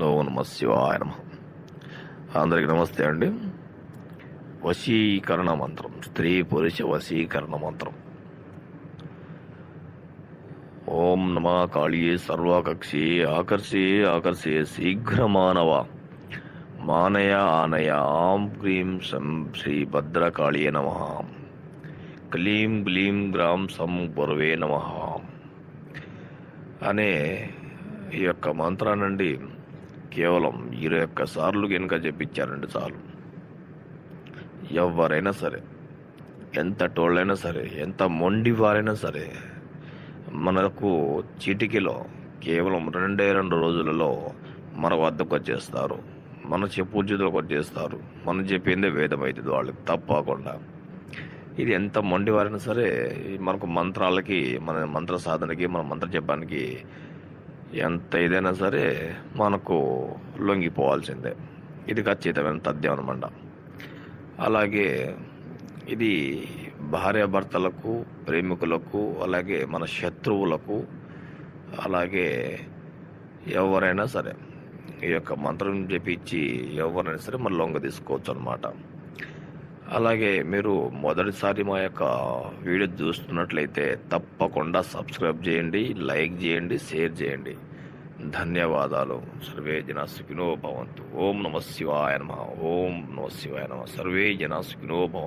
ఓం నమ శివాయ నమ. అందరికి నమస్తే అండి. వశీకరణ మంత్రం, స్త్రీ పురుష వశీకరణ మంత్రం. ఓం నమ కాళీయే సర్వకక్షి ఆకర్షే ఆకర్షే శీఘ్రమానవ మానయ ఆనయ ఆం క్రీం సం శ్రీ భద్రకాళియే నమ. క్లీం గ్లీం గ్రాం సం పూర్వే నమ అనే ఈ యొక్క మంత్రానండి కేవలం 21 సార్లు కనుక చెప్పించారండి చాలు. ఎవరైనా సరే, ఎంత టోళ్ళైనా సరే, ఎంత మొండి వారైనా సరే, మనకు చిటికలో కేవలం 2 రోజులలో మన వద్దకు వచ్చేస్తారు. మన పూజలోకి వచ్చేస్తారు. మనం చెప్పిందే వేదమైతుంది వాళ్ళకి తప్పకుండా. ఇది ఎంత మొండి వారైనా సరే, మనకు మంత్రాలకి, మన మంత్ర సాధనకి, మన మంత్ర జపానికి ఎంత ఇదైనా సరే మనకు లొంగిపోవాల్సిందే. ఇది ఖచ్చితమైన తథ్యం అనమాట. అలాగే ఇది భార్యాభర్తలకు, ప్రేమికులకు, అలాగే మన శత్రువులకు, అలాగే ఎవరైనా సరే ఈ యొక్క మంత్రం చెప్పించి ఎవరైనా సరే మన లొంగ తీసుకోవచ్చు అనమాట. అలాగే మీరు మొదటిసారి మా యొక్క వీడియో చూస్తున్నట్లయితే తప్పకుండా సబ్స్క్రైబ్ చేయండి, లైక్ చేయండి, షేర్ చేయండి. ధన్యవాదాలు. సర్వే జనా సుఖినో భవంతు. ఓం నమ శివాయ నమ. ఓం నమ శివాయ నమ. సర్వే జనా సుఖినో భవంతు.